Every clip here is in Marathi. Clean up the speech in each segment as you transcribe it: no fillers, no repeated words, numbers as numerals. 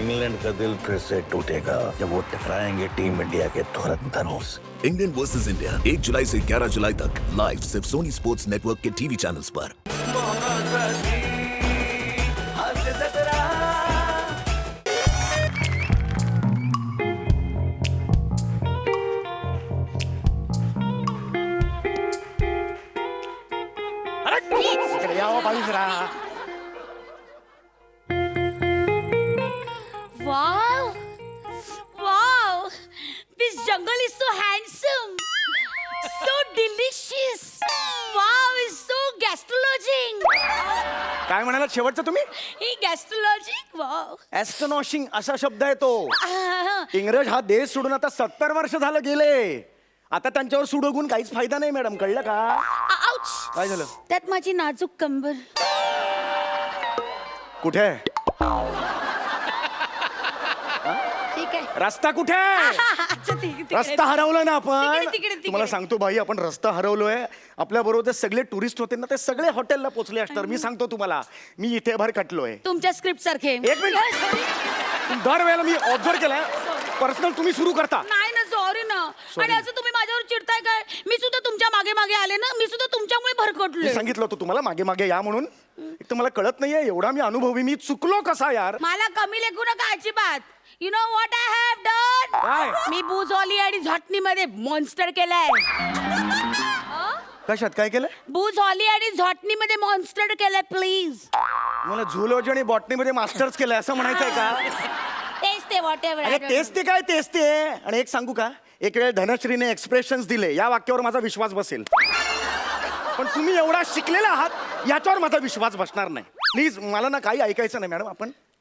इंग्लैंड का दिल फिर से टूटेगा जब वो टकराएंगे टीम इंडिया के धुरंधरों से। इंडियन वर्सेस इंडिया 1 जुलाई से 11 जुलाई तक लाइव सिर्फ सोनी स्पोर्ट्स नेटवर्क के टीवी चैनल्स पर। Wow! Wow! This jungle is so handsome! So delicious! Wow! It's so gastrologic! काय म्हणाला शेवटचं तुम्ही? He gastrologic? Wow! ऍस्ट्रोनॉशिंग असा शब्द आहे तो. Ah, इंग्रज हा देश सोडून आता 70 वर्ष झालं गेले. आता त्यांच्यावर सूड उगून काहीच फायदा नाही मॅडम, कळलं का? ouch! काय झालं? त्यात माझी नाजूक कंबर. कुठे आहे? ठीक आहे. रस्ता कुठे आहे? अच्छा, तिकडे. रस्ता हरवलाय ना आपण. तिकडे. तुम्हाला सांगतो भाई, आपण रस्ता हरवलोय. आपल्या बरोबर सगळे टुरिस्ट होते ना, ते सगळे हॉटेलला पोहोचले असणार. मी सांगतो तुम्हाला, मी इथे भर कटलोय. तुमच्या स्क्रिप्ट सारखे. एक मिनिट. दरवेळेला मी ऑब्झर्व केलाय, पर्सनल तुम्ही सुरू करता. नाही ना, सॉरी ना. आणि असं तुम्ही माझ्यावर चिडताय काय? मी सुद्धा तुमच्या मागे मागे आले ना, मी सुद्धा तुमच्यामुळे मी भरकटलोय. सांगितलं होतं तुम्हाला मागे मागे या म्हणून. एक तर मला कळत नाहीये, एवढा मी अनुभवी, मी चुकलो कसा यार? मला कमी लेखू नका अजिबात. You know what I have done? काय? मी बुजॉली आणि झॉटणीमध्ये मॉन्स्टर केलाय. कशात काय केलं? बुजॉली आणि झॉटणीमध्ये मॉन्स्टर केलाय. प्लीज मला झुलॉजी आणि बॉटनीमध्ये मास्टर्स केलंय असं म्हणायचंय का? तेच ते व्हॉट अरे तेच ते काय, तेच ते. आणि एक सांगू का, एक वेळ धनश्रीने एक्सप्रेशन्स दिले, या वाक्यावर माझा विश्वास बसेल. पण तुम्ही एवढा शिकलेला आहात, याच्यावर माझा विश्वास बसणार नाही. प्लीज, मला ना काही ऐकायचं नाही मॅडम.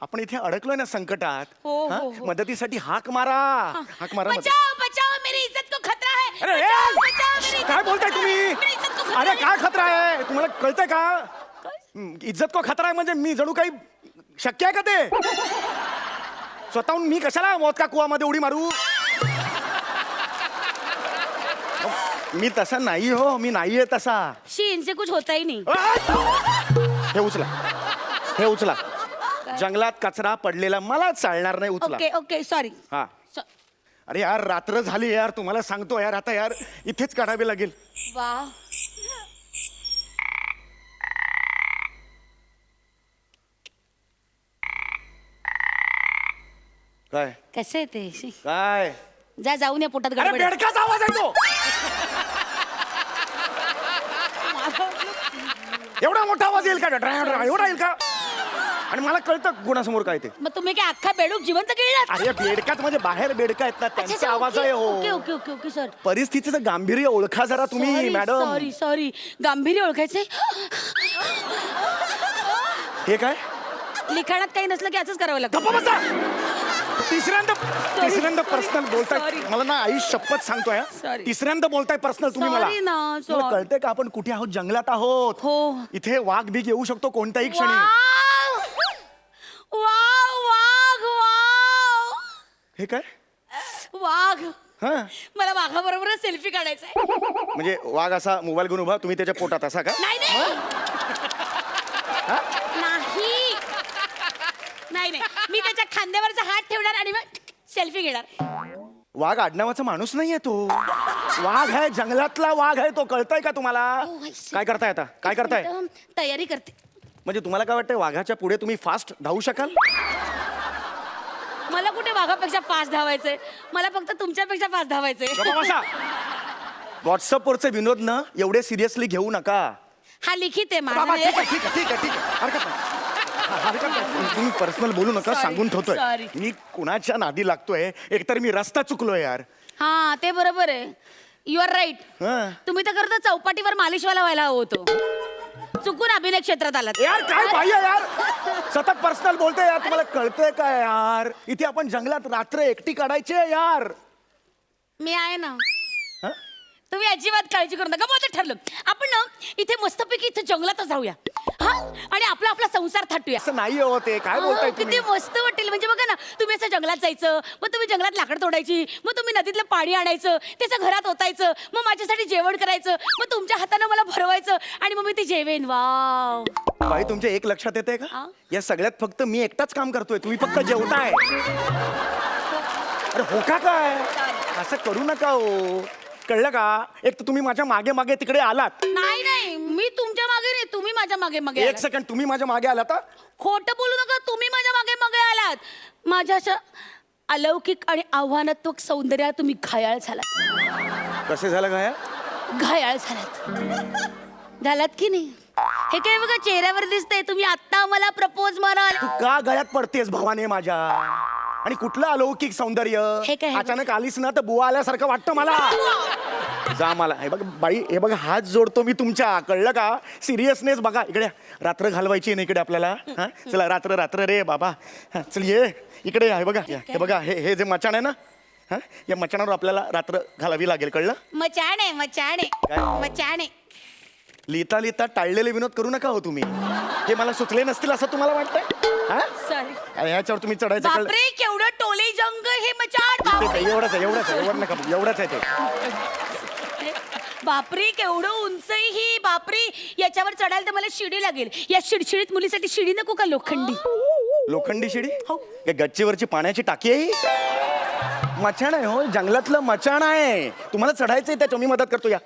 आपण इथे अडकलोय ना संकटात. हो, हा? हो, हो. मदतीसाठी हाक मारा. हाक मारा. बचाओ बचाओ, मेरी इज्जत को खतरा है. अरे बचाओ, बचाओ, मेरी काय इज्जत बोलताय को खतरा है. मेरी तुम्ही? इज्जत को खतरा अरे है. काय खतरा आहे तुम्हाला, कळतंय का? इज्जत को खतरा आहे म्हणजे मी जणू काही शक्य आहे का ते? स्वतःहून मी कशाला मौत का कुवामध्ये उडी मारू? मी तसा नाही हो, मी नाहीये तसा. शी, इनसे कुछ होता ही नहीं. हे उचला, हे उचला. जंगलात कचरा पडलेला मला चालणार नाही, उचला. Okay okay, sorry. हा. अरे यार, रात्र झाली यार, तुम्हाला सांगतो यार, आता यार इथेच काढावे लागेल. वा, काय कसे आहे ते? शी. काय? जा, जाऊन या, पोटात अरे गडबड आहे. बेडकाचा आवाज आहे तो. एवढा मोठा आवाज येईल का? एवढा येईल का? आणि मला कळतं गुणासमोर काय ते. मग तुम्ही काय अख्खा बेडूक जिवंत केलेला? अरे बेडकात म्हणजे बाहेर बेडका आहेत ना, त्यांचा आवाज आहे. ओके हो, ओके ओके ओके सर. परिस्थितीचं गांभीर्य ओळखा जरा तुम्ही मॅडम. सॉरी सॉरी, गांभीर्य ओळखायचे. हे काय? लिखाणात काही नसलं की असंच करावं लागतं. गप्पा बसा. तिसऱ्यांदा पर्सनल बोलताय. Sorry. मला ना आई शपथ सांगतोय, Sorry. तिसऱ्यांदा बोलताय पर्सनल तुम्ही मला. Sorry ना, मला sorry. कळतंय का आपण कुठे आहोत? जंगलात आहोत. हो. इथे वाघ बीग येऊ शकतो कोणत्याही क्षणी. वाव वाघ वाव हे काय? वाघ. हा, मला वाघाबरोबर सेल्फी काढायचा आहे. म्हणजे वाघ असा मोबाईल घेऊन उभा, तुम्ही त्याच्या पोटात असा का? नाही नाही नाही नाही, मी त्याच्या खांद्यावरचा हात ठेवणार आणि मग सेल्फी घेणार. वाघ आडनावाचा माणूस नाहीये तो. वाघ आहे, जंगलातला वाघ आहे तो. कळतंय का तुम्हाला? Oh, I see. काय करताय आता? काय करताय? तयारी करते. म्हणजे तुम्हाला काय वाटतंय, वाघाच्या पुढे तुम्ही फास्ट धावू शकाल? मला कुठे वाघापेक्षा फास्ट धावायचंय, मला फक्त तुमच्यापेक्षा फास्ट धावायचंय. व्हॉट्सअपवरचे विनोद ना एवढे सिरियसली घेऊ नका. हा लिखित आहे बाबा, माझा. ठीक आहे, ठीक आहे, ठीक आहे, ठीक आहे. हरकत नाही. हरकत नाही. तुम्ही पर्सनल बोलू नका, Sorry, सांगून ठेवतोय. sorry. मी कुणाच्या नादी लागतोय? एकतर मी रस्ता चुकलोय यार. हा, ते बरोबर आहे. You are right. हा. तुम्ही तर करता चौपाटीवर मालिशवाला व्हायला हवं होतो. चुकून अभिनय क्षेत्रात आलात. यार काय पाहिजे यार, सतत पर्सनल बोलतोय यार. तुम्हाला कळतंय काय यार? इथे आपण जंगलात रात्र एकटी काढायची आहे यार. मी आहे ना. हा? तुम्ही अजिबात काळजी करू नका. मग आता ठरलं आपण ना इथे मस्तपैकी इथे जंगलातच जाऊया हा आणि आपला आपला संसार थाटूया. असं नाही होते काय बोलताय किती तुम्ही? मस्त वाटेल. म्हणजे बघा ना तुम्ही असं जंगलात जायचं, मग तुम्ही जंगलात लाकड तोडायची, मग तुम्ही नदीतलं पाणी आणायचं, त्याचं घरात ओतायचं, मग माझ्यासाठी जेवण करायचं, मग तुमच्या हाताने मला भरवायचं आणि मग मी ते जेवेन. वाव. बाई तुमच्या एक लक्षात येते का? हा? या सगळ्यात फक्त मी एकटाच काम करतोय, तुम्ही फक्त जेवताय. अरे हो का काय असं करू नका हो, कळलं का? एक तर तुम्ही माझ्या मागे मागे तिकडे आलात. नाही नाही मी तुमच्या मागे नाही, तुम्ही माझ्या मागे मागे एक आलात. सेकंड, तुम्ही माझ्या मागे आलात हा? खोटं बोलू नका. तुम्ही माझ्या मागे मागे आलात. माझ्या अशा अलौकिक आणि आव्हानात्मक सौंदर्यात तुम्ही घायाळ झालात. कसे झालं काय? घायाळ झालात की नाही? हे काय बघा चेहऱ्यावर दिसतंय. तुम्ही आता मला प्रपोज माराल. तू का गळ्यात पडतेस भावाने माझ्या? आणि कुठलं अलौकिक सौंदर्य? हे काय? अचानक आलीस ना तर बुवा आल्यासारखं वाटतं मला. जा मला. हे बघ बाई, हे बघ हात जोडतो मी तुमच्या, कळलं का? सिरियसनेस बघा इकडे. रात्र घालवायची ना इकडे आपल्याला. हा चला रात्र रात्र रे बाबा. हा, चल ये इकडे. हे बघा हे बघा हे जे मचाण आहे ना, हा या मचाणावर आपल्याला रात्र घालावी लागेल, कळलं? मचाणे काय? मचाणे. लिहिता लिहिता टाळलेले विनोद करू नका हो तुम्ही. हे मला सुचले नसतील असं तुम्हाला वाटतंय? हा सॉरी. ह्याच्यावर तुम्ही चढायचं, कळलं? बापरे केवढं टोले जंग हे मचाण. ते बापरे. काय, एवढंच आहे एवढंच नका एवढंच आहे ते. बापरे केवढं उंच आहे ही. बापरे याच्यावर चढायला तर मला शिडी लागेल. या शिडशिडीत मुलीसाठी शिडी नको का लोखंडी? लोखंडी शिडी? हो. हे गच्चीवरची पाण्याची टाकी आहे ही? मचाण आहे हो, जंगलातलं मचाण आहे. तुम्हाला चढायचंय त्याच्या, मी मदत करतो. या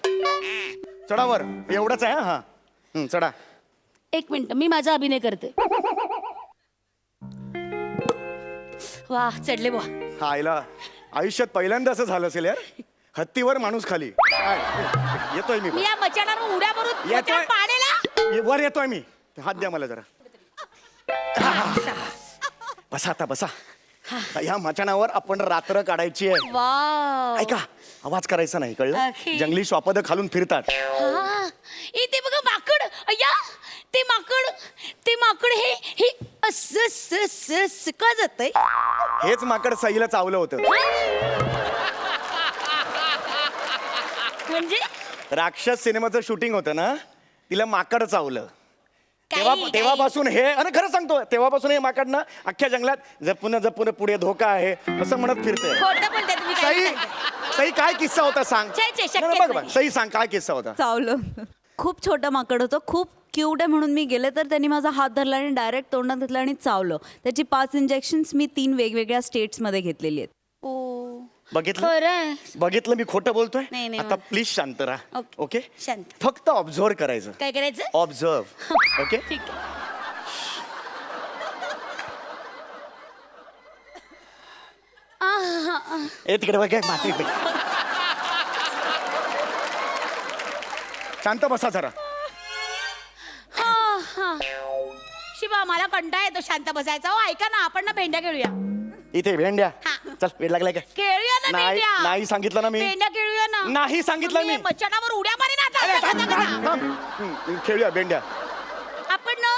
चढावर. एवढंच आहे. हा चढा. एक मिनिट मी माझा अभिनय करते. वा चढले बुवा. हा आईला आयुष्यात पहिल्यांदा असं झालं असेल यार. हत्तीवर माणूस खाली. काय? येतोय मी. मी या मचाणावर उड्या मारून येतोय. मचाण पाण्याला. वर येतोय मी. हात द्या मला जरा. बसा आता बसा. ह्या मचाणावर आपण रात्र काढायची आहे. वाव. ऐका, आवाज करायचा नाही, कळलं? ओके. जंगली श्वापद खालून फिरतात. हा. इथे बघा माकड. अय्या ते माकड हे असं का जातंय? हेच माकड सईला चावलं होतं. म्हणजे राक्षस सिनेमाचं शूटिंग होतं ना, तिला माकड चावलं. काही- तेव्हापासून हे, अरे खरं सांगतो, तेव्हापासून हे माकड ना अख्ख्या जंगलात जपून जपून पुढे धोका आहे असं म्हणत फिरते. खोटं बोलताय तुम्ही. काय सई सांगताय? सई काय किस्सा होता सांग. छे, छे, शक्यच नाही, बघ नाही. सई सांग काय किस्सा होता. चावलं. खूप छोटं माकड होतं, खूप क्यूट आहे म्हणून मी गेले तर त्यांनी माझा हात धरला आणि डायरेक्ट तोंडात घेतला आणि चावलं. त्याची 5 इंजेक्शन्स मी 3 वेगवेगळ्या स्टेट्समध्ये घेतलेली आहेत. ओ बघितलं खरं. बघितलं मी खोटं बोलतोय. नाही, नाही, आता प्लीज शांत राहा. ओके. ओके शांत. फक्त ऑब्झर्व करायचं. काय करायचं? ऑब्झर्व. ओके ठीक आहे. ए तिकडे बघ काय माती इकडे. शांत बसा जरा. हा. शिवा मला कंटाळा येतो शांत बसायचा. हो ऐका ना आपण ना भेंड्या खेळूया. इथे भेंड्या. हा. चल वेळ लागलाय काय? खेळूया ना नाही भेंड्या. नाही सांगितलं ना मी. भेंड्या खेळूया ना. नाही सांगितलं मी. मच्छानावर उड्या मारेन आता. अरे, आता, थांब, आता, आता. थांब, थांब. खेळूया भेंड्या. आपण ना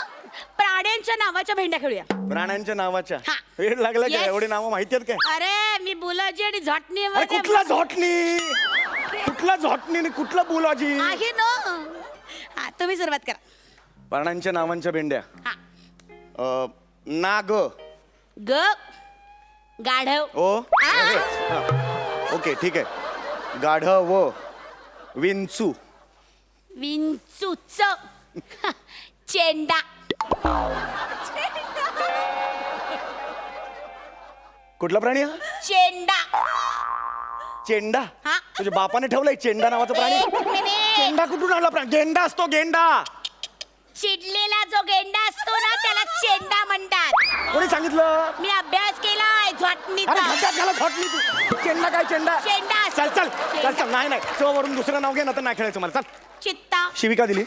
प्राण्यांच्या नावाच्या भेंड्या खेळूया. प्राण्यांच्या नावाच्या. हा. वेळ लागलाय काय? Yes. एवढी नावं माहिती आहेत काय? अरे मी बुलाजी आणि झटणी अरे कुठला झोटणी? कुठला झोटणी आणि कुठला बुलाजी? आहे ना. हा तुम्ही सुरुवात करा. प्राण्यांच्या नावांच्या भेंड्या. हा. नाग. ग गाढव. ओ आ. ओके ठीक आहे. गाढव. विंचू. विंचूच. चेंडा. कुठला प्राणी हा? चेंडा. चेंडा. हा. तुझ्या बापाने ठेवलाय चेंडा नावाचा प्राणी? एक मिनिट. चेंडा कुठून आणला प्राणी? गेंडा असतो गेंडा. चिडलेला जो गेंडा असतो ना त्याला चेंडा म्हणतात. कोणी सांगितलं? मी अभ्यास केलाय अरे झटणीचा. खड्ड्यात घाला झोटली तू. चेंडा काय चेंडा? चेंडा चल असतो. चल चल चल. नाही नाही चो वरून दुसरं नाव घे ना तर नाही खेळायचं मला. चल. चित्ता. शिविका दिली.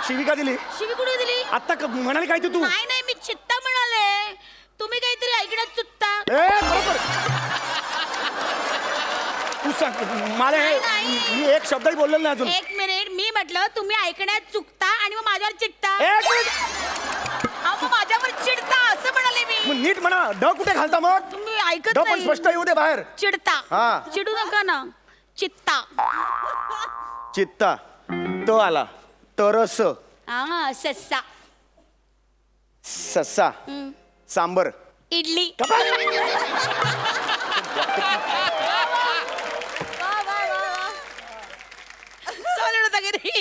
शिविका दिली. शिवी कुठे दिली? आता म्हणाली काय तू? नाही नाही मी चित्ता म्हणाले. तुम्ही काहीतरी ऐकण्यात चुकता. ए बरोबर. तू सांग मला हे. नाही. मी एक शब्दही बोललेलो नाही अजून. एक मिनिट मी म्हटलं तुम्ही ऐकण्यात चुकता आणि मग माझ्यावर चिडता. एक मिनिट. अहो, मग माझ्यावर चिडता असं म्हणाले मी. मग नीट म्हणा. ड कुठे घालता मग? तुम्ही ऐकत ड पण नाही. स्पष्ट येऊ दे बाहेर. चिडता. हा. चिडू नका ना. चित्ता. चित्ता. त आला. तरस. हा सस्सा. सस्सा. सांबर. इडली.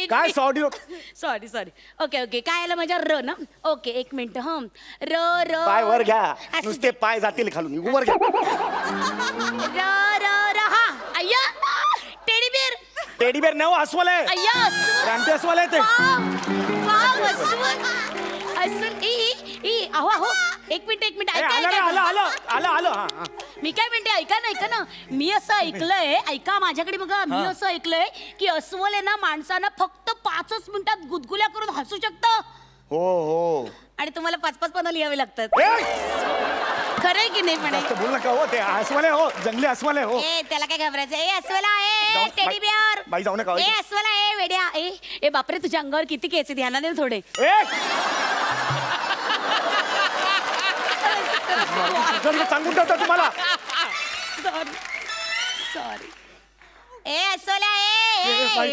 काय sorry sorry sorry. Okay okay काय आलं माझ्या र ना. ओके एक मिनिट ह र र पाय वर घ्या. असू नुसते पाय जातील खालून. वर घ्या. र र र हा अय्या टेडी बियर. टेडी बेर नाव अस्वल आहे. अय्या अस्वल. क्रांती अस्वल आहे ते. वाव अस्वल. अस्वल ई अहो अहो एक मिनिट ए, ऐका आलं रे, ऐका. आलं आलं आलं आलं. हा. मी काय म्हणते ऐका ना मी असं ऐकलंय ऐका माझ्याकडे बघा मी असं ऐकलंय की अस्वल आहे ना माणसानं फक्त 5 मिनिटात गुदगुल्या करून हसू शकतं हो हो. आणि तुम्हाला 5 पानं लिहावे लागतात. ए, खरंय की नाही पण जास्त बोल नका हो. ते अस्वल आहे हो. जंगली अस्वल आहे हो. ए त्याला काय घाबरायचं. ए अस्वल आहे जाऊ- टेडी बाई- बियर. बाई जाऊ नका. ए अस्वल आहे वेड्या. ए बापरे तुझ्या अंगावर किती केस आहे ध्यानात दे थोडे. ए, सांगून ठेवतो तुम्हाला. Sorry sorry. ए अस्वल आहे. ए, बाई.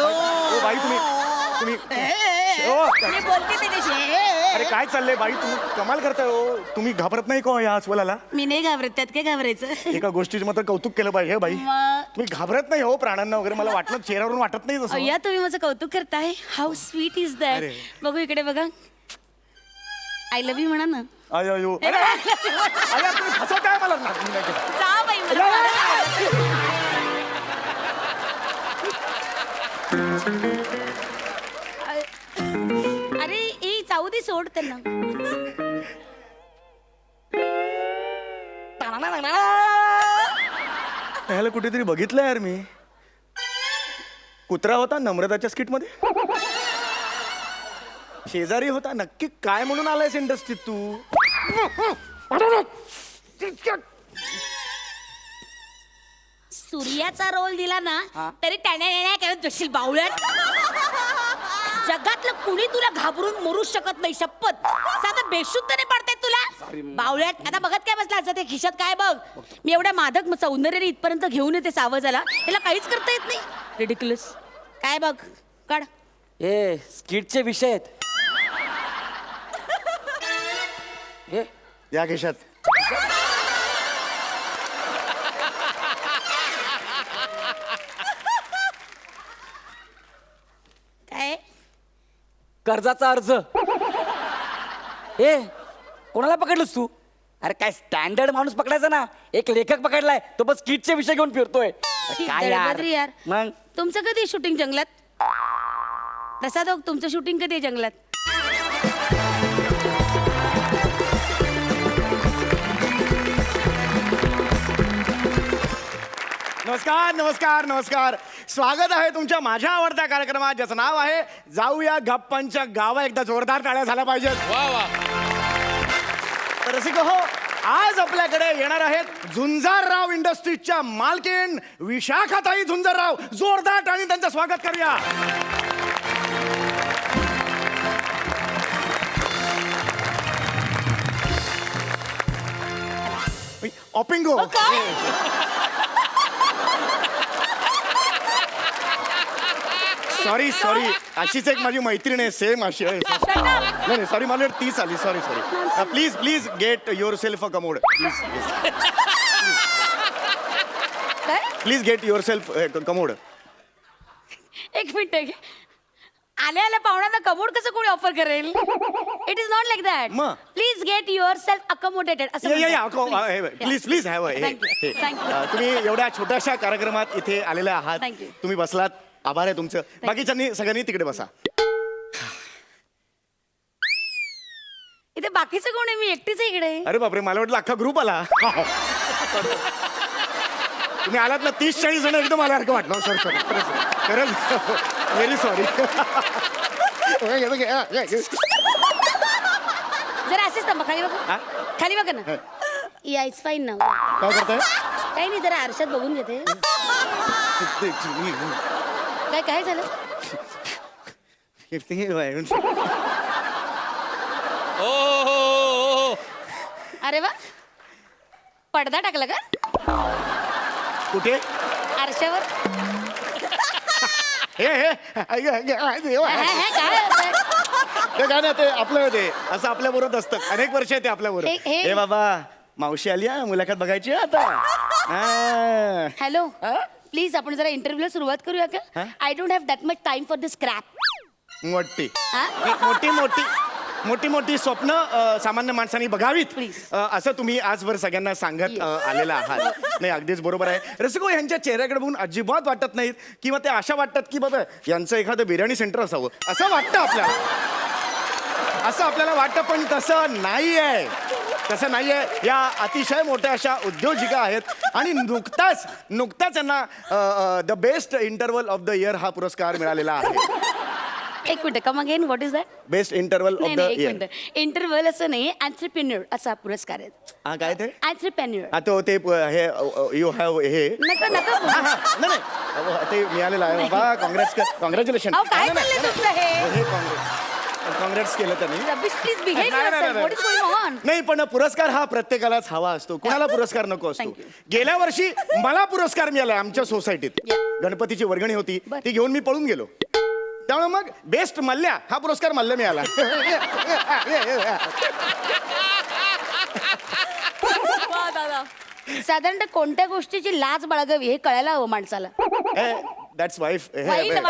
ओ बाई तुम्ही ओ, मी बोलते त्याच्याशी. अरे काय चाललंय बाई तुम्ही कमाल करताय हो. तुम्ही घाबरत नाही का या अस्वलाला. मी नाही घाबरत त्यात काय घाबरायचं. एका गोष्टीचं मात्र कौतुक केलं पाहिजे बाई. मग तुम्ही घाबरत नाही हो प्राण्यांना वगैरे. मला वाटलं चेहऱ्यावरून वाटत नाही तसं. अय्या तुम्ही माझं कौतुक करताय. How sweet is that. अरे. बघू इकडे बघा. आय लव्ह यू म्हणा ना. अयो अयो. अरे अरे, तुम्ही फसवताय मला. नाही, नाही केलं. जा बाई मला आवडत. अरे ए जाऊ दे सोड त्यांना. ह्याला कुठेतरी बघितलं यार मी. कुत्रा होता नम्रताच्या स्किट मध्ये. शेजारी होता. नक्की काय म्हणून आलायस इंडस्ट्रीत तू. सूर्याचा रोल दिला ना तरी त्याने करत जशील बावळ्यात. जगातलं कुणी तुला घाबरून मरू शकत नाही शपथ. साधा बेशुद्धने पडताय तुला बावळ्यात. आता बघत काय बसला असं ते खिशात काय बघ. मी एवढ्या मादक सौंदर्याने इथपर्यंत घेऊन येते सावजाला. त्याला काहीच करता येत नाही. रिडिक्युलस. काय बघ काढ. ए स्किटचे विषय आहेत. हे या खिशात. काय कर्जाचा अर्ज. ए कोणाला पकडलंस तू. अरे काय स्टँडर्ड माणूस पकडायचा ना. एक लेखक पकडलाय तो बस स्किटचे विषय घेऊन फिरतोय. काय दळबद्री यार. मग तुमचं कधी शूटिंग जंगलात. प्रसाद हो, तुमचं शूटिंग कधी आहे जंगलात. नमस्कार नमस्कार नमस्कार. स्वागत आहे तुमच्या माझ्या आवडत्या कार्यक्रमात ज्याचं नाव आहे जाऊया गप्पांच्या गावा. एकदा जोरदार टाळ्या झाल्या पाहिजेत. तर रसिक हो, आज आपल्याकडे येणार आहेत झुंजारराव इंडस्ट्रीजच्या मालकीण विशाखाताई झुंजारराव. जोरदार टाळी त्यांचं स्वागत करूया. ऑपिंगो. Sorry sorry. अशीच एक माझी मैत्रीण आहे सेम अशी आहे. नाही सॉरी मला तीच आली. Sorry sorry. Please please get yourself a commode. Please get yourself commode. एक मिनिट. आल्या आल्या पाहुण्यांना कमोड कसं कोणी ऑफर करेल. It is not like that. मग? Please get yourself accommodated असं म्हणतात. Please please have. Thank you. Thank you. तुम्ही एवढ्या छोट्याशा कार्यक्रमात इथे आलेले आहात. Thank you. तुम्ही बसलात. आभार आहे तुमचं. बाकीच्यांनी सगळ्यांनी तिकडे बसा. इथे बाकीचं कोण आहे. मी एकटीच आहे इकडे. अरे बापरे मला वाटलं अख्खा ग्रुप आला. तुम्ही आलात ना 30-40 जण एकदम आल्यासारखं वाटलं. सॉरी सॉरी खरंच व्हेरी सॉरी. जरा असेच थांबा. खाली हा? बघा. खाली बघा ना. या इट्स फाईन ना. काय करताय. काही नाही जरा आरशात बघून घेते. काय झालं. अरे वा. पडदा टाकला का. कुठे आरशावर. देवा. काय होतंय? ते काय नाही ते आपलं ते असं आपल्या बरोबर असतं अनेक वर्ष आहे ते आपल्या बरोबर. हे बाबा मावशी आली हा मुलाखत बघायची आहे आता. हा. हॅलो प्लीज आपण जरा इंटरव्ह्यूला सुरुवात करूया का? हा? I don't have that much time for this crap. मोठी हा? मोठी मोठी मोठी मोठी स्वप्न सामान्य माणसांनी बघावीत. Please. असं तुम्ही आजवर सगळ्यांना सांगत आलेला आहात. नाही अगदीच बरोबर आहे. रसिको यांच्या चेहऱ्याकडे बघून अजिबात वाटत नाहीत किंवा ते अशा वाटतात की बाबा यांचं एखादं बिर्याणी सेंटर असावं असं वाटतं आपल्याला. असं आपल्याला वाटतं पण तसं नाही आहे. तसं नाही आहे. या अतिशय मोठ्या अशा उद्योजिका आहेत आणि नुकताच यांना the best interval of the year हा पुरस्कार मिळालेला आहे. एक minute come again what is that? Best interval of नाही द नाही एक इयर. मिनिट इंटरव्हल असं नाही एंटरप्रेन्योर असा पुरस्कार आहे. हा काय ते एंटरप्रेन्योर. हा तो ते हे यू हॅव हे नका नका हा, हा. नाही नाही अहो, ते मिळालेलं आहे बाबा. कॉंग्रॅच्युलेशन. अहो, काय चाललंय तुमचं हे? काँग्रेस केलं त्यांनी. रबिश प्लीज बिहेव नाही, नाही, युअरसेल्फ. नाही, व्हॉट इज गोइंग ऑन? नाही पण पुरस्कार हा प्रत्येकालाच हवा असतो. कुणाला पुरस्कार नको असतो. Thank you. गेल्या वर्षी मला पुरस्कार मिळाला आमच्या सोसायटीत. गणपतीची वर्गणी होती बरं. ती घेऊन मी पळून गेलो. त्यामुळे मग बेस्ट मल्ल्या हा पुरस्कार मल्ल्या मिळाला. वा दादा. साधारणतः कोणत्या गोष्टीची लाज बाळगावी हे कळायला हवं माणसाला. That's wife. Wife?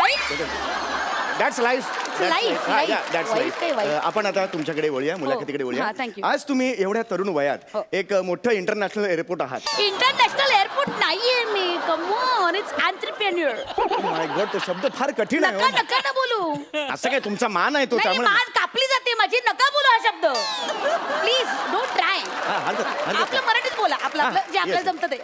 That's life. life, life. Wife ते wife. आपण आता तुमच्याकडे वळूया मुलाखतीकडे वळूया. हा, thank you. आज तुम्ही एवढ्या तरुण वयात हो. एक मोठं इंटरनॅशनल एअरपोर्ट आहात. इंटरनॅशनल एअरपोर्ट नाहीये मी. Come on it's entrepreneur. My God तो शब्द फार कठीण आहे नका हो. नका ना बोलू. असं काय तुमचा मान आहे तो नाही त्यामुळे मान कापली जाते माझी. नका बोलू हा शब्द. Please don't try. हा, हरकत नाही. आपलं मराठीत बोला. आपलं आपलं जे आपल्याला जमतं ते.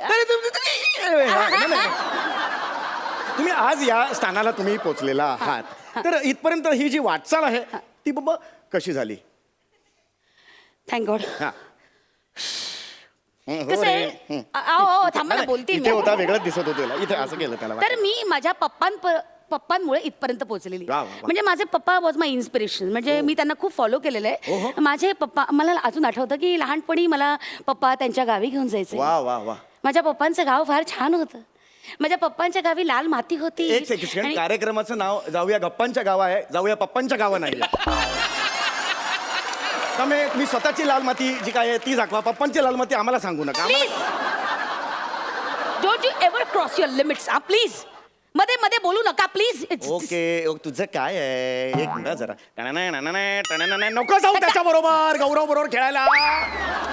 तुम्ही आज या स्थानाला तुम्ही पोहोचलेला आहात. तर इथपर्यंत ही जी वाटचाल आहे ती बाबा कशी झाली? Thank God. हा. कसं आहे थांबा ना बोलते इथे मी. होता वेगळंच दिसत होतं इथे असं केलं त्याला. तर मी माझ्या पप्पांमुळे इथपर्यंत पोहोचलेली. वा, वा, वा. म्हणजे माझे पप्पा वॉज माय इन्स्पिरेशन. म्हणजे मी त्यांना खूप फॉलो केलेलं आहे. माझे पप्पा मला अजून आठवतं की लहानपणी मला पप्पा त्यांच्या गावी घेऊन जायचे. वा वा वा. माझ्या पप्पांचं गाव फार छान होतं. माझ्या पप्पांच्या गावी लाल माती होती. एक सेकंड आणि- कार्यक्रमाचं नाव जाऊया गप्पांच्या गावा आहे. जाऊया पप्पांच्या गावा नाही. त्यामुळे तुम्ही स्वतःची लाल माती जी काय आहे ती दाखवा. पप्पांची लाल माती आम्हाला सांगू नका. Please don't you ever cross your limits. Please मध्ये मध्ये बोलू नका प्लीज. ओके तुझं काय आहे? एक मिनिट जरा. नको जाऊ त्याच्या बरोबर गौरव बरोबर खेळायला.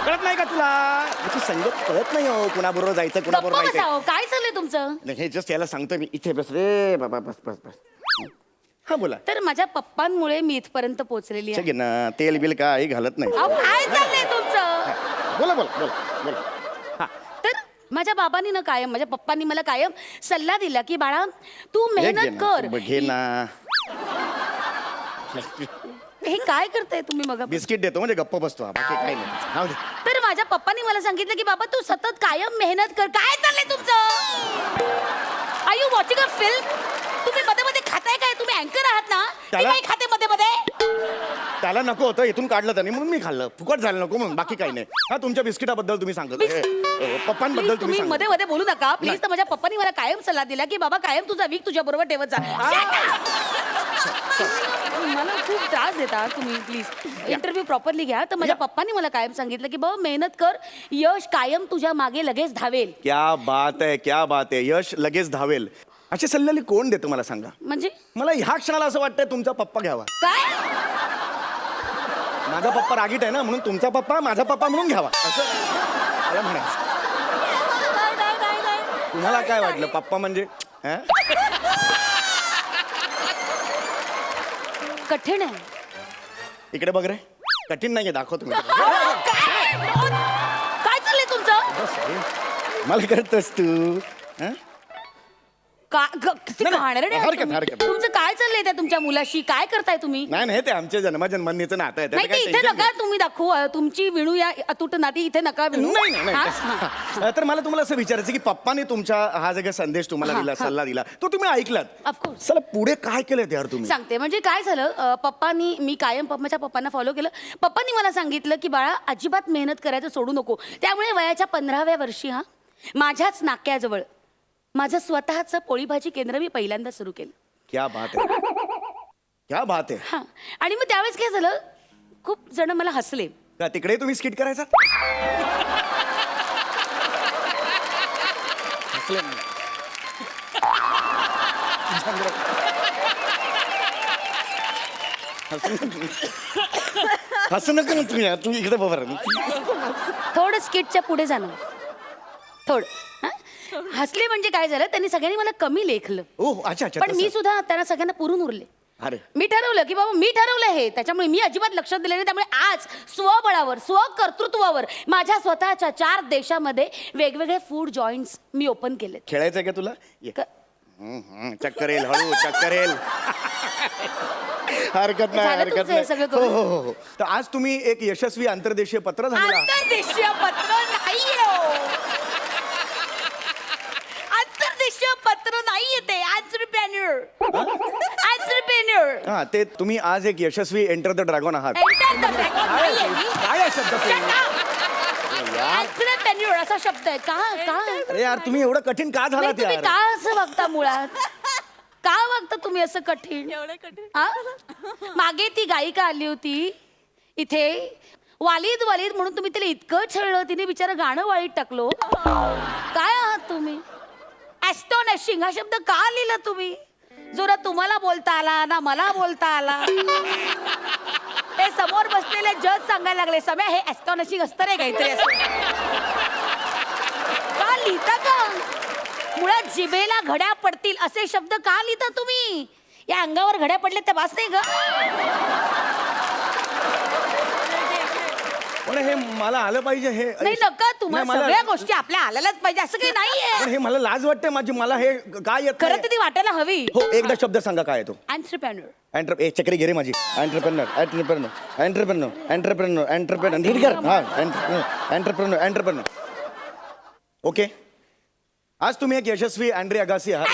कळत नाही का तुला? त्याची संगत कळत नाही हो. कुणाबरोबर जायचं कुणाबरोबर जायचं. काय चाललंय तुमचं? हे जस्ट याला सांगतो मी. इथे बस रे बाबा. बस बस बस. हा बोला. तर माझ्या पप्पांमुळे मी इथपर्यंत पोहोचलेली आहे. घे ना तेल बिल काही घालत नाही. अहो, काय चाललंय तुमचं? बोला बोला बोला बोला. हा तर माझ्या बाबांनी ना कायम माझ्या पप्पांनी मला कायम सल्ला दिला की बाळा तू हे घे मेहनत ना, कर. तू घे ना. हे काय करताय तुम्ही मग? बिस्किट देतो म्हणजे गप्प बसतो. हा, बाकी काही नाही. हा, दे. तर माझ्या पप्पांनी मला सांगितलं की बाबा तू सतत कायम मेहनत कर. काय चाललंय तुमचं? Are you watching a film? तुम्ही मध्ये मध्ये खाताय काय? तुम्ही अँकर आहात ना? ती त्याला- बाई खाते मध्ये मध्ये. त्याला नको होतं इथून काढलं त्याने म्हणून मी खाल्लं. फुकट झालं नको म्हणून बाकी काही नाही. हा तुमच्या बिस्किटाबद्दल तुम्ही सांगत पप्पांबद्दल Please, तुम्ही तुम्ही सांगत. मध्ये मध्ये बोलू नका प्लीज. तर माझ्या पप्पांनी मला कायम सल्ला दिला की बाबा कायम तुझा वीक तुझ्या बरोबर ठेवत जा. मला खूप त्रास देता तुम्ही. प्लीज इंटरव्ह्यू प्रॉपरली घ्या. तर माझ्या पप्पांनी मला कायम सांगितलं की बाबा मेहनत कर. यश कायम तुझ्या मागे लगेच धावेल. क्या बात आहे क्या बात आहे. यश लगेच धावेल. अशी सल्ल्याली कोण देतो मला सांगा? म्हणजे मला ह्या क्षणाला असं वाटतंय तुमचा पप्पा घ्यावा. काय? माझा पप्पा रागीट आहे ना म्हणून तुमचा पप्पा माझा पप्पा म्हणून घ्यावा असं मला म्हणायचं. तुम्हाला काय वाटलं पप्पा म्हणजे? हा? कठीण आहे. इकडे बघ रे. कठीण नाहीये दाखवतो मी. काय चाललंय तुमचं? बस रे. मला करतोस तू. हा? हरकत, हरकत. तुमचं काय चाललंय त्या तुमच्या मुलाशी? काय करताय तुम्ही? नाही नाही ते आमच्या जन्मजन्मांनीचं नातं आहे. नाही त्याचं ते काही इथे tension नका तुम्ही दाखवू. तुमची विणू या अतूट नाती इथे नका विणू. नाही नाही हा? नाही तर मला तुम्हाला असं विचारायचं की पप्पाने तुमचा हा जो काही संदेश तुम्हाला हा, दिला हा. सल्ला दिला तो तुम्ही ऐकलात. ऑफकोर्स चला पुढे काय केलं यार तुम्ही? सांगते. म्हणजे काय झालं पप्पांनी मी कायम माझ्या पप्पांना फॉलो केलं. पप्पांनी मला सांगितलं की बाळा अजिबात मेहनत करायचं सोडू नको. त्यामुळे वयाच्या 15व्या वर्षी माझ्याच नाक्याजवळ माझं स्वतःचं पोळी भाजी केंद्र मी पहिल्यांदा सुरू केलं. क्या बात आहे, क्या बात आहे. हा आणि मग त्यावेळेस काय झालं, खूप जण मला हसले. का तिकडे तुम्ही स्किट करायचा? हसले नाही. हसू नका ना तुम्ही, तुम्ही इकडे बघा. थोडं स्किटच्या पुढे जाणं, थोडं हा? हसले म्हणजे काय झालं, त्यांनी सगळ्यांनी मला कमी लेखलं. ओ अच्छा अच्छा पण मी तसं. सुद्धा त्यांना सगळ्यांना पुरून उरले. अरे मी ठरवलं की बाबा मी ठरवलं हे, त्याच्यामुळे मी अजिबात लक्ष दिलं नाही. त्यामुळे आज स्वबळावर स्वकर्तृत्वावर माझ्या स्वतःच्या 4 देशामध्ये वेगवेगळे फूड जॉईंट्स मी ओपन केले. खेळायचंय का तुला? ये. चक्कर येईल, हळू चक्कर येईल. हरकत नाही, झालं हरकत तुमचं हे नाही. सगळं हो करून? हो हो. तर आज तुम्ही एक यशस्वी आंतरदेशीय पत्र झालेला आहात. आंतरदेशीय पत्र नाहीये हो. आंतरदेशीय पत्र नाहीये ते, एंटरप्रेन्योर. एंटरप्रेन्योर. हा ते तुम्ही आज एक यशस्वी एंटर द ड्रॅगन आहात. काय आहे शब्द ते? एंटरप्रेन्योर असा शब्द आहे. का का अरे यार तुम्ही एवढं कठीण का झालात तुम्ही यार? का असं वागता मुळात? का वागता तुम्ही असं कठीण? हा? मागे ती गायिका आली होती इथे, वालीद वालीद म्हणून तुम्ही तिला इतकं छळलं, तिने बिचारा गाणं वाळीत टाकलो. काय आहात तुम्ही? ॲस्टॉनिशिंग हा शब्द का लिहिला तुम्ही? जो ना तुम्हाला बोलता आला ना मला बोलता आला. ते समोर बसलेले जज सांगायला लागले, सम्या हे ॲस्टॉनिशिंग असतं रे काहीतरी असं. का लिहिता का? मुळात जिभेला घड्या पडतील असे शब्द का लिहिता तुम्ही? या अंगावर घड्या पडल्या त्या बास नाही का? पण हे मला आलं पाहिजे हे. नाही नका, तुम्हाला नाही, मला- सगळ्या गोष्टी आपल्या आल्यालाच पाहिजे असं काही पण नाहीये. हे मला लाज वाटते माझी, मला हे काय येत खरं नाही. तर ती वाटायला हवी. हो एकदा शब्द सांगा काय आहे तो? एंटरप्रेन्योर. ए चक्री घे रे माझी. Entrepreneur entrepreneur entrepreneur entrepreneur entrepreneur नीट कर. हा एंटरप्रेनर एंटरप्रेनर. ओके, आज तुम्ही एक यशस्वी अँड्रे अगासी आहात.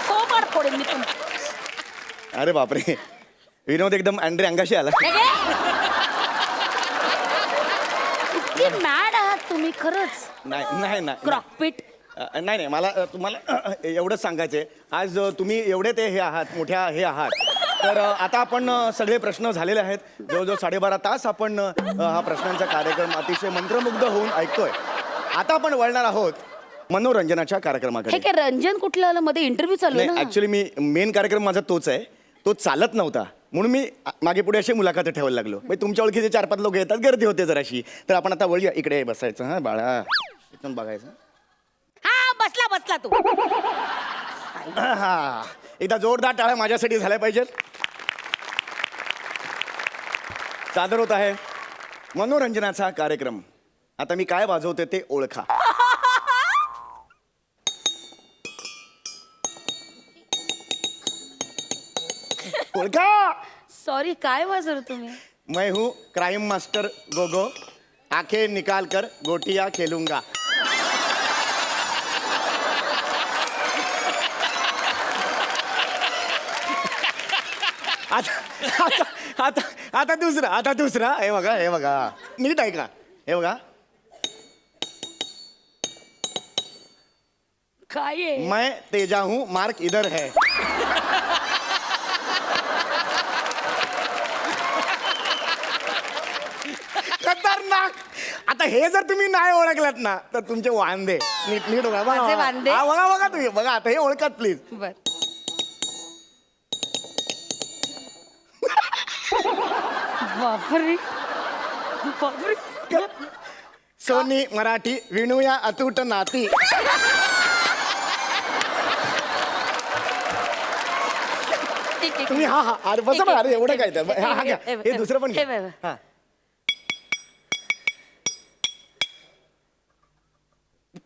सोबत फोडेन मी तुमचं. अरे बापरे, विनोद एकदम अँड्रे अंगाशी आला. इतकी मॅड आहात तुम्ही खरंच. नाही नाही नाही क्रॉकपिट. नाही नाही मला तुम्हाला एवढंच सांगायचंय. आज तुम्ही एवढे ते हे आहात, मोठ्या हे आहात. तर आता आपण सगळे प्रश्न झालेले आहेत. जवळजवळ 12.5 तास आपण हा प्रश्नांचा कार्यक्रम अतिशय मंत्रमुग्ध होऊन ऐकतोय. आता आपण वळणार आहोत मनोरंजनाच्या हे कार्यक्रमाकडे. काय रंजन कुठलं आलं मध्ये? इंटरव्ह्यू चालू आहे नाही ना. ऍक्च्युली मी मेन कार्यक्रम माझा तोच आहे. तो चालत नव्हता म्हणून मी मागे पुढे अशी मुलाखत ठेवायला लागलो. म्हणजे तुमच्या ओळखीचे 4-5 लोक येतात, गर्दी होते जराशी. तर आपण आता वळूया इकडे बसायचं. हा बाळा इथून बघायचं. हा बसला बसला तू. हा एकदा जोरदार टाळ्या माझ्यासाठी झाल्या पाहिजेत. सादर होत आहे मनोरंजनाचा कार्यक्रम. आता मी काय वाजवते ते ओळखा. ओळखा. सॉरी, काय वाजवलं तुम्ही? मैं हूँ क्राइम मास्टर गोगो, आंखें निकाल कर गोटियां खेलूंगा. आता आता आता आता दुसरा हे बघा नीट ऐका. हे बघा, काय आहे? मैं तेजा हूँ, मार्क इधर है. खतरनाक. आता हे जर तुम्ही नाही ओळखलात ना तर तुमचे वांदे. नीट नीट बघा. माझे वांदे? हा, बघा तुम्ही बघा आता हे ओळखात प्लीज. बर. बापरे बापरे. सोनी मराठी विणूया अतूट नाती. ठीक आहे. तुम्ही हा अरे बसा बघा. अरे एवढं काय तर हा घ्या. हे दुसरं पण हे घ्या. बघ. हा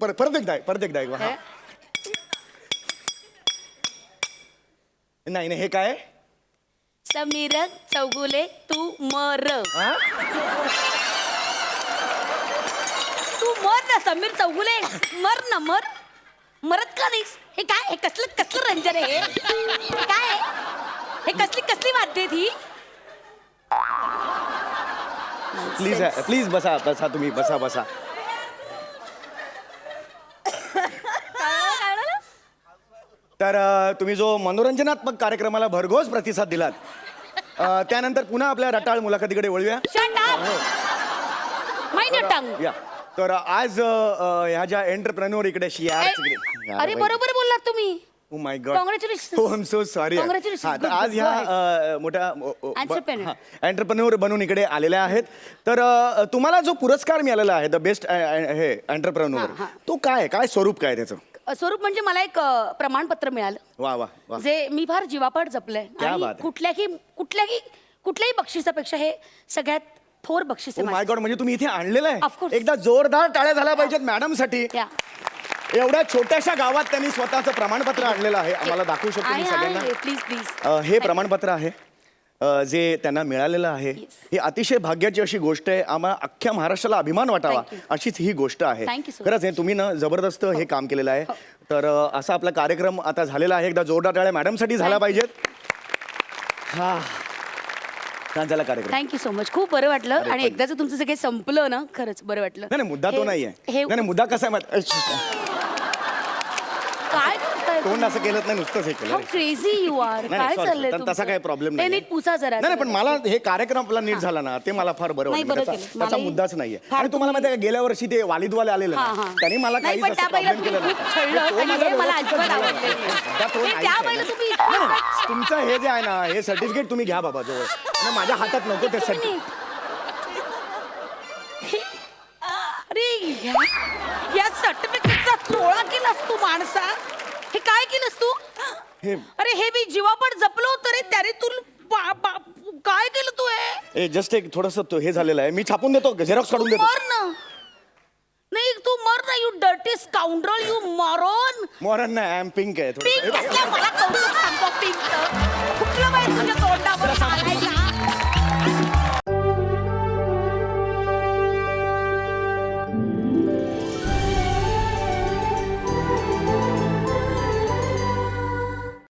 परत एकदा ऐकवा. हा. नाही हे काय? समीर चौगुले तू मर. हा? तू मर ना समीर चौगुले. मर ना मर. मरत का नाहीस? हे काय? हे कसलं रंजन आहे हे? काय आहे? हे कसली वाद्य ती? प्लीज बसा तुम्ही बसा. तर तुम्ही जो मनोरंजनात्मक कार्यक्रमाला भरघोस प्रतिसाद दिलात त्यानंतर पुन्हा आपल्या रटाळ मुलाखतीकडे वळूया. Shut up! Mind your tongue. या तर आज ह्या ज्या एंटरप्रेन्योर इकडे अरे बरोबर बोललात तुम्ही. Oh my God Congratulations. हो I am so sorry Congratulations. तर Good, आज good. ह्या मोठ्या Entrepreneur. एंटरप्रेन्योर बनून इकडे आलेल्या आहेत. तर तुम्हाला जो पुरस्कार मिळालेला आहे द बेस्ट हे एंटरप्रेन्योर तो काय स्वरूप काय त्याचं? स्वरूप म्हणजे मला एक प्रमाणपत्र मिळालं वा वा वा जे मी फार जीवापाड जपलंय क्या आणि बात आहे. कुठल्याही बक्षिसापेक्षा हे सगळ्यात थोर बक्षीस ओ आहे माय गॉड म्हणजे तुम्ही इथे आणलेलं Of आहे. course. एकदा जोरदार टाळ्या झाल्या पाहिजेत मॅडम साठी. या. एवढ्या छोट्याशा गावात त्यांनी स्वतःचं प्रमाणपत्र आणलेलं आहे. आम्हाला दाखवू शकतो मी सगळ्यांना. प्लीज प्लीज हे प्रमाणपत्र आहे जे त्यांना मिळालेलं आहे. ही अतिशय भाग्याची अशी गोष्ट आहे. आम्हाला अख्ख्या महाराष्ट्राला अभिमान वाटावा Thank you. अशीच ही गोष्ट आहे. Thank you so खरंच आहे तुम्ही ना जबरदस्त हे काम केलेलं आहे. तर असा आपला कार्यक्रम आता झालेला आहे. एकदा जोरदार टाळ्या मॅडमसाठी झाला पाहिजेत. हा छान झाला कार्यक्रम. Thank you so much. खूप बरं वाटलं आणि पण- एकदाच तुमचं सगळं संपलं ना खरंच बरं वाटलं. नाही मुद्दा तो हे- नाहीये. हे नाही मुद्दा कसा आहे काय करताय तोंड असं केलं नाही नुसतंच हे केलं. How crazy you are. नाही, काय sorry, चाललंय तर तसा काही प्रॉब्लेम ते नाही. नीट पुसा जरा. नाही पण मला हे कार्यक्रम आपला नीट झाला ना ते मला फार बरं नाही, वाटलं. बरं त्याचा केलं. त्याचा मलाही मुद्दाच नाहीये. फार आणि तुम्हाला माहिती आहे का गेल्या वर्षी ते वालिदवाले आलेले ना, हां, हां. त्यांनी मला नाही, काही पण त्या बाईला प्रॉब्लेम केला तुम्ही नाही. खूप छळलं तो आणि माझा हे मला व्यवस्थित अजिबात झाला. आवडलं नाही. मुद्दा तो हे नाहीच त्या आहे. बाईला तुम्ही नाही, नाही, तुमचं हे जे आहे ना हे सर्टिफिकेट तुम्ही घ्या बाबा जवळ. नाही, माझ्या हातात नको ते सर्टिफिकेट. अरे या सर्टिफिकेटचा चोळा केलास तू माणसा. हे काय केलंस तू? हे- अरे हे मी जीवापड जपलो तरी त्याने तू काय केलं तू हे? जस्ट एक थोडस हे झालेलं आहे. मी छापून देतो झेरॉक्स काढून देतो. मर ना. नाही तू मर ना. You dirty scoundrel. यू मॉरॉन. मोरन नाही आय एम पिंक आहे पिंक थोडं. असल्या मला कौतुक सांगतो पिंकचं.